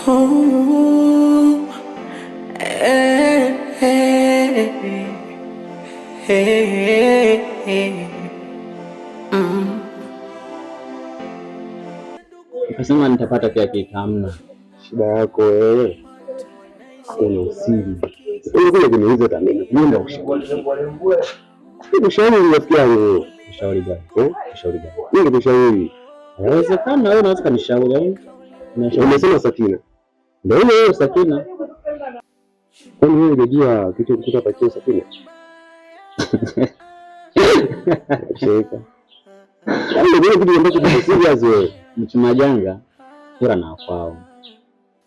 Ooh, eh, eh, eh, eh. Ukasema nitapata kila kitu, hamna. Shida yako wewe. Una usiri. Unakuja kuniuliza tamini. Nenda ushauri. Ushauri rafiki yangu. Ushauri gani? Ushauri gani? Nini kushauri? Inawezekana wewe unaweza kunishauri au? Unasema Sakina. Ndio hiyo Sakina. Kwani wewe unajua kitu kutoka kwa Sakina? Sheka. Ndio kitu ambacho ni serious wewe. Mchumajanga kura na kwao.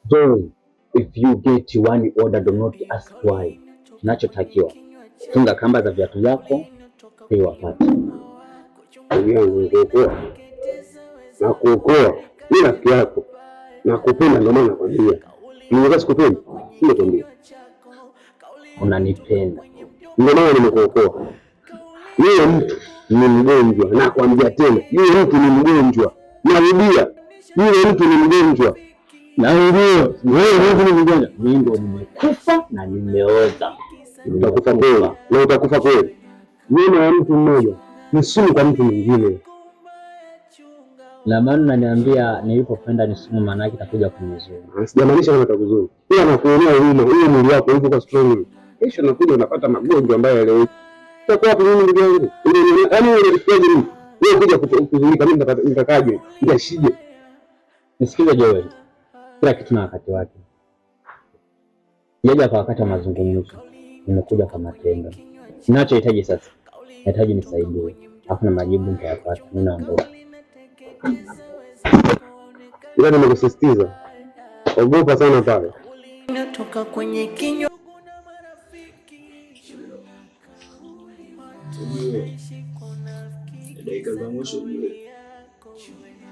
Don't. If you get one order, do not ask why. Unachotakiwa funga kamba za viatu vyako ili wapate. Na kuokoa. Mimi rafiki yako. Na kupenda ndio maana nakwambia. Niweza sikupenda. Simekwambia. Unanipenda. Ndio maana nimekuokoa. Yule mtu ni mgonjwa, nakwambia tena. Yule mtu ni mgonjwa. Narudia. Yule mtu ni mgonjwa. Na ndio wewe ni mgonjwa. Mimi ndio nimekufa na nimeoza. Utakufa kweli. Na utakufa kweli. Wewe na mtu mmoja ni sumu kwa mtu mwingine. Na maana unaniambia nilipopenda ni sumu, maana yake itakuja kunizuru. Sijamaanisha kama itakuzuru. Pia nakuonea huruma. Hiyo mwili wako uko kwa strong. Kesho nakuja unapata magonjwa ambayo leo utakuwa hapo mimi ndugu yangu. Yaani wewe unafikiaje mimi? Wewe kuja kuzunguka mimi nitakaje? Nitashije? Nisikize Joel. Kila kitu na wakati wake. Sijaja kwa wakati wa mazungumzo. Nimekuja kwa matendo. Ninachohitaji sasa, nahitaji nisaidie. Hakuna majibu nitayapata. Mimi naondoka. Ila nimekusisitiza. Ogopa sana pale. Natoka kwenye kinywa. Dakika za mwisho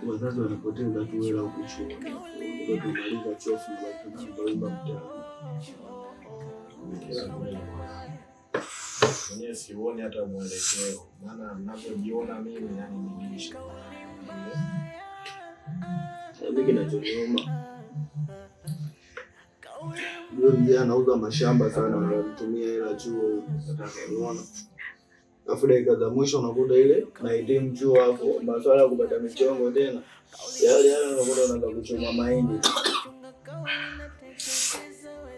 wazazi wanapoteza tu hela ukuchuni. Tumaliza chofu na tunaimba mtaani. Mwenye sioni hata mwelekeo. Maana ninapojiona mimi yani nilisha. Mimi kinachoniuma. Ndio mjana anauza mashamba sana, anatumia hela chuo atakayeona. Afu dakika za mwisho unakuta ile nahitimu chuo hapo, maswala ya kupata michongo tena. Yale unakuta unaanza kuchoma mahindi.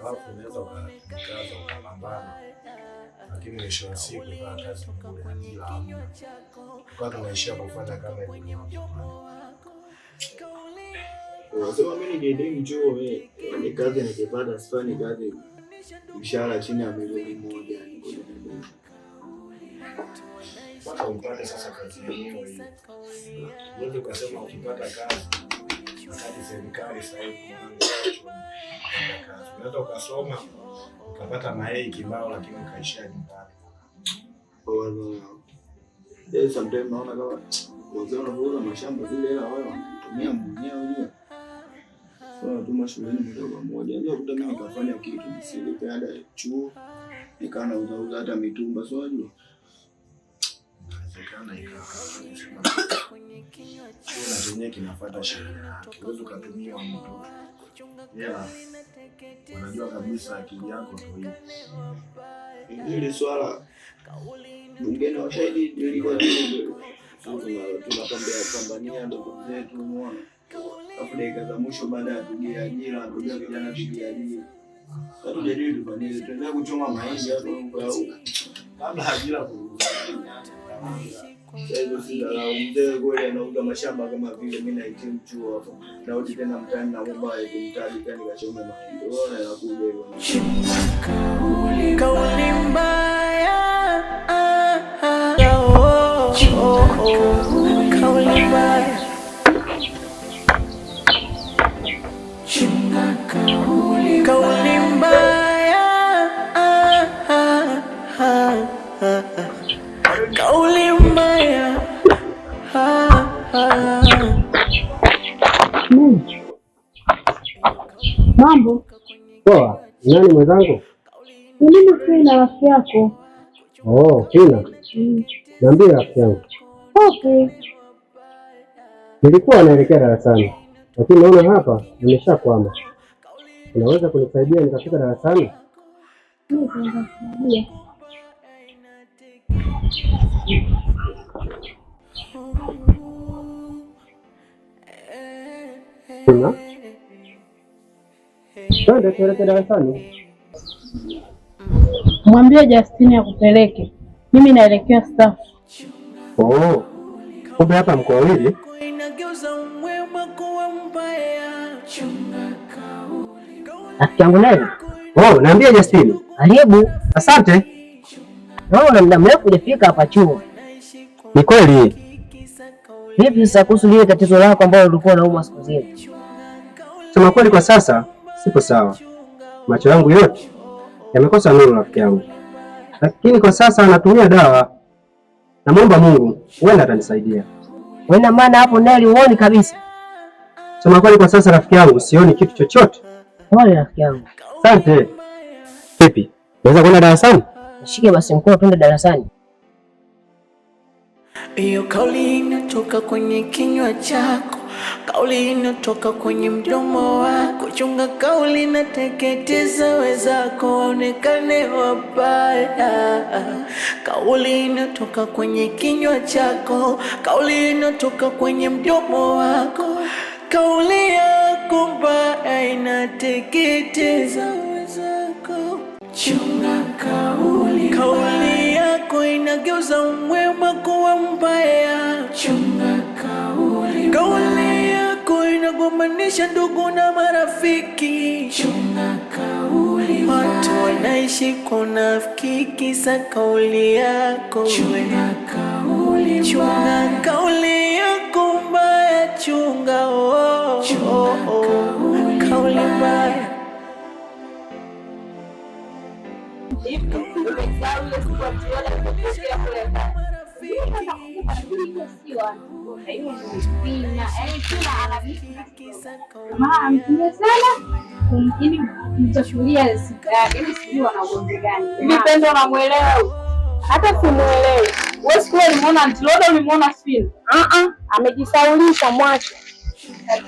Hapo unaweza ukakaza ukapambana. Lakini mwisho wa siku kwa kazi bure na bila hamna. Ukata unaishia kufanya kama hivi. Unasema mimi ningehitimu chuo mimi ni kazi nikipata sifanyi kazi mshahara chini ya milioni 1 mpaka upate sasa kazi yenyewe hiyo. Wewe ukasema ukipata kazi serikali sasa hivi kazi. Unaweza ukasoma ukapata mayai kibao lakini ukaishia nyumbani. Sometimes naona kama wazee wanauza mashamba zile hela wao wanatumia mwenyewe wenyewe. Tuma shuleni mdogo mmoja. Ndio kuta mimi nikafanya kitu nisilipe ada ya chuo. Nikawa nauza hata mitumba sio unajua. Inawezekana ikawa. Kuna chenye kinafuata sheria yake. Huwezi kutumia mtu. Yeah. Unajua kabisa akili yako ndio hiyo. Hili swala bungeni washahidi ilikuwa tunapambania pambania ndugu zetu umeona. Hapo dakika za mwisho baada ya kugia ajira ndio vijana kugia ajira. Sasa ndio tufanye tuendelee kuchoma mahindi hapo au kabla ajira kuruhusu. Sasa sisi la mzee kweli anauza mashamba kama vile mimi nahitimu chuo hapo. Narudi tena mtaani na bomba ya kumtaji tena nikachome mahindi. Unaona inakuja hivyo. Kauli mbaya. Kauli mbaya. Kauli mbaya. Kauli mbaya. Mambo Poa. Nani mwenzangu? mimi Fina rafiki yako. Oh, Fina. Niambie rafiki yangu. Okay. Nilikuwa naelekea darasani, lakini naona hapa nimeshakwama. unaweza kunisaidia nikafika darasani? Kuna twende tuelekee darasani. Mwambie Justine akupeleke. Mimi naelekea staff. Oh, kumbe hapa mko wawili? Rafiki yangu nani? Oh, naambia Justine. Karibu. Asante. Naona muda mrefu hujafika hapa chuo. Ni kweli. Vipi sasa kuhusu lile tatizo lako ambalo ulikuwa unaumwa siku zile? Sema kweli kwa sasa sipo sawa. Macho yangu yote yamekosa nuru rafiki yangu. Lakini kwa sasa natumia dawa. Namwomba Mungu huenda atanisaidia. Wewe maana hapo ndani huoni kabisa. Sema kweli kwa sasa rafiki yangu sioni kitu chochote. Pole rafiki yangu. Asante. Vipi? Naweza kwenda darasani? Nishike basi mkono twende darasani. Hiyo kauli inatoka kwenye kinywa chako, kauli inatoka kwenye mdomo wako. Chunga kauli na teketeza wezako waonekane wabaya. Kauli inatoka kwenye kinywa chako, kauli inatoka kwenye mdomo wako. Kauli yako mbaya inateketeza wezako. Chunga kauli, kauli yako inageuza mwema kuwa mbaya. Chunga kauli, kauli yako inagombanisha ndugu na marafiki. Chunga kauli, watu wanaishi kwa unafiki kisa kauli yako. Chunga kauli, chunga kauli yako mbaya. Chunga kauli mbaya. Vipendo namuelewa. Hata simuelewi. Wewe siku ile ulimuona Antiloda, ulimuona Sfina? Amejisaulisha mwache.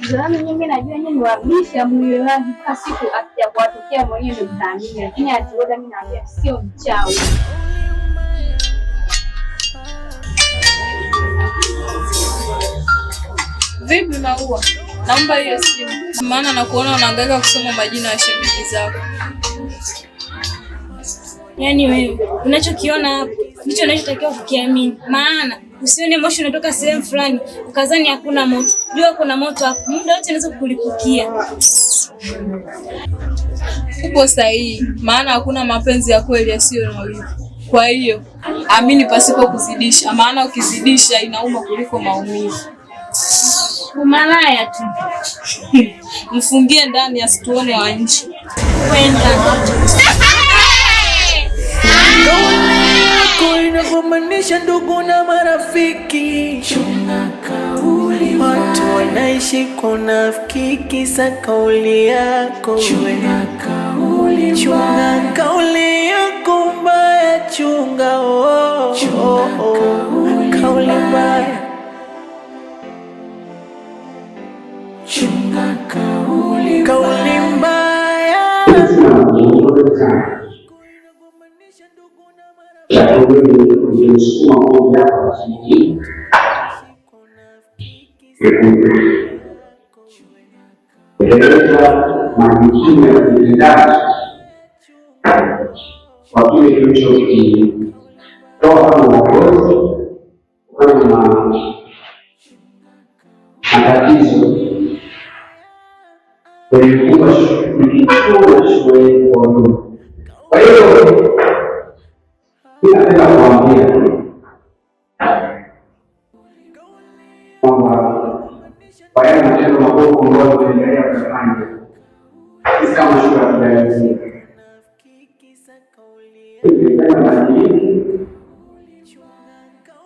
Tazama mimi najua nyinyi ni wabisha mlio wangu kwa siku akija kuwatokea mwenyewe ndio mtaamini. Lakini Antiloda mimi naambia sio mchawi. Vipi Maua? Naomba hiyo simu. Maana nakuona unahangaika kusoma majina ya shemeji zako. Yaani wewe unachokiona hapo ndicho unachotakiwa kukiamini. Maana usione moshi unatoka sehemu fulani ukazani hakuna moto. Jua kuna moto hapo. Muda wote unaweza kukulipukia. Upo sahihi. Maana hakuna mapenzi ya kweli yasiyo na wivu. Kwa hiyo amini pasipo kuzidisha. Maana ukizidisha inauma kuliko maumivu. Umalaya tu. Mfungie ndani asituone wa nje. Kwenda. Inagombanisha ndugu na marafiki. Chunga kauli, watu wanaishi kwa unafiki kisa kauli yako. Chunga kauli, chunga kauli yako mbaya. Chunga kauli mbaya. Chunga kauli mbaya. Kutekeleza majukumu ya utendaji kwa kile kilichokitoa kama uongozi, kama matatizo kwenye kuwa shule kwa ujumla. Kwa hiyo ninapenda kuambia kwamba kwa yale matendo mabovu ambayo tunaendelea kufanya sisi kama shule ya kijamii, tunafanya maadili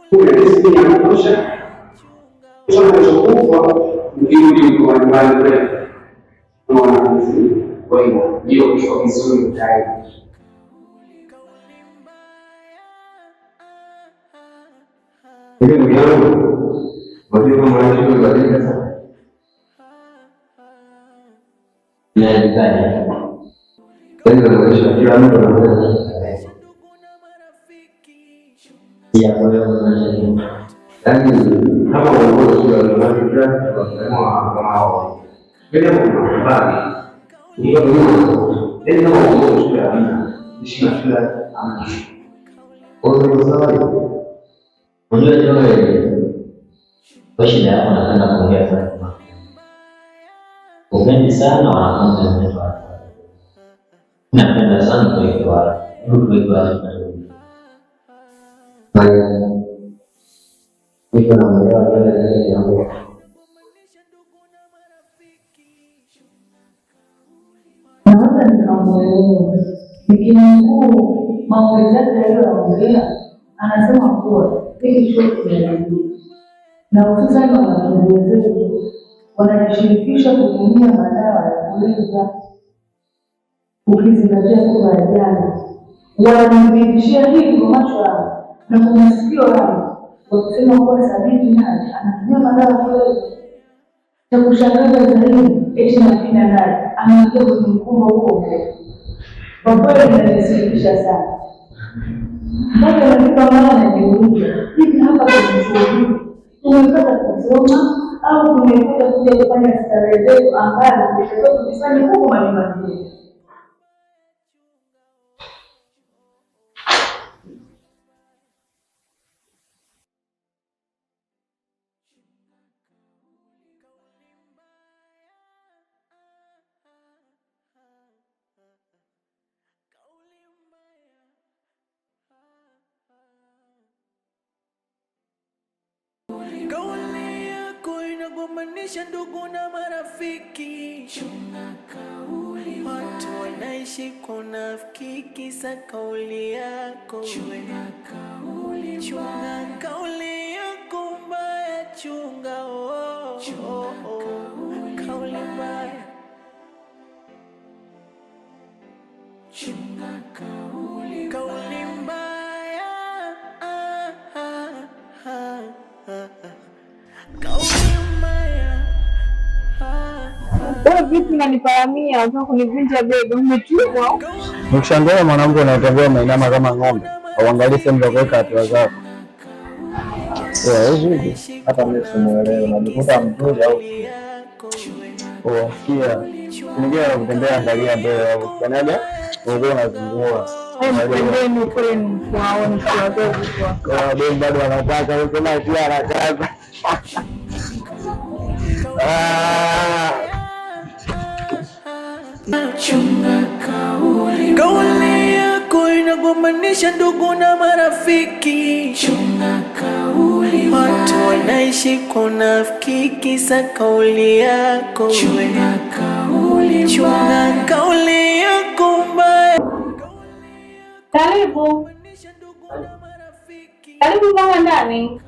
kuna riziki ya kutosha, tunachokufa mkirudi kwa nyumbani kwetu kama wanafunzi. Kwa hiyo ndio kiko vizuri tayari. Ndio mwanangu, wajua kama unachukua badilika sana. Inawezekana. Tendo maisha kila mtu anaweza. Ya kwa hiyo yaani kama uongozi wa zamani tunasema kama bila kukubali ndio ndio uongozi wa zamani sina shida ama kwa sababu unajua kwa shida yako napenda kuongea sana. Upendi sana wanafunzi wetu. Napenda sana kuikiwa niko na mwelewa yale yangu. Naweza nikamwelewa nikinukuu maongezi yake aliyoyaongea, anasema kuwa hiki chuo kimeharibika na hususani wanafunzi wetu wanajishirikisha kutumia madawa ya kulevya. Ukizingatia kuwa jana wanamthibitishia hili kwa macho yao na kwa masikio yao, wakisema kuwa Sabiti naye anatumia madawa ya kulevya. Cha kushangaza zaidi, eti Mapina naye anaingia kwenye mkumbo huo. Kwa kweli inanisikitisha sana. Mpaka nafika mahali najiuliza, hivi hapa kwenye chuo hiki tumepata kusoma au tumekuja kuja kufanya starehe zetu ambazo tumetakiwa kuzifanya huko majumbani mwetu? Kauli yako inagombanisha ndugu na marafiki. Chunga kauli, watu wanaishi kwa unafiki kisa kauli yako. Chunga kauli yako mbaya, chunga kauli mbaya. Chunga kauli mbaya. Wewe vipi unaniparamia, unataka kunivunja bega, umetumwa? Nikishangaa mwanamke anatembea umeinama kama ng'ombe, auangalie sehemu za kuweka hatua zako. hata mimi simuelewi, najikuta mzuri au sikia mwingine anakutembea, angalia mbele au kanaga wewe unazungua Pembeni kule mwaoni kwa ndio bado anataka wewe kama si anataka. Chunga kauli yako inagombanisha ndugu na marafiki. Chunga kauli, watu wanaishi kwa unafiki kisa kauli yako. Chunga kauli yako mbaya. Karibu mama ndani.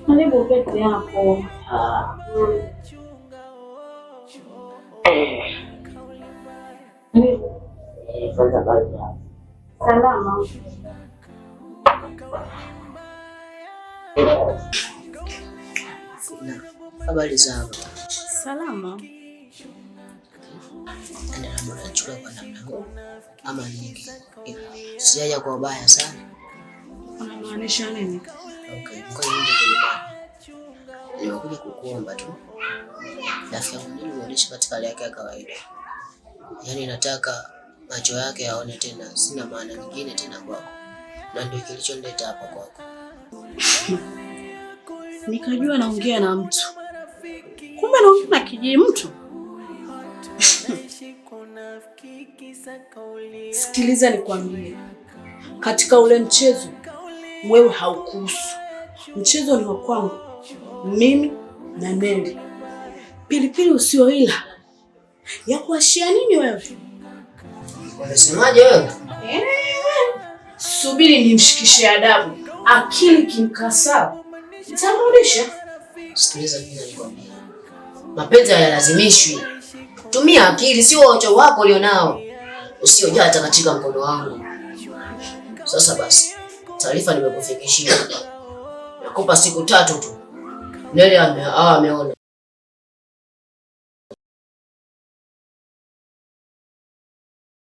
Karibu keti hapo. Salama. Habari zako? Salama. Ndio nachukua kwa namna gani? Ama nyingi. Sijaja kwa ubaya sana. Unamaanisha nini? Okay, kwa hiyo ndio nimekuja kukuomba tu. Rafiki yangu nini muoneshe katika hali yake ya kawaida. Yaani nataka macho yake yaone tena, sina maana nyingine tena kwako. Na ndio kilichonileta hapa kwako. Nikajua naongea na mtu. Kumbe naongea na kijiji mtu. Sikiliza nikwambie. Katika ule mchezo wewe haukuhusu. Mchezo ni wa kwangu. Mimi na Neli. Pilipili usio ila. Ya kuashia nini wewe? Unasemaje wewe? Subiri nimshikishe adabu. Akili kimkasa. Nitamrudisha. Sikiliza mimi nakwambia. Mapenzi hayalazimishwi. Tumia akili, sio ucho wako ulionao. Usiojaa hata katika mkono wangu. Sasa basi, taarifa nimekufikishia. nakupa siku 3 tu. Neli ameona.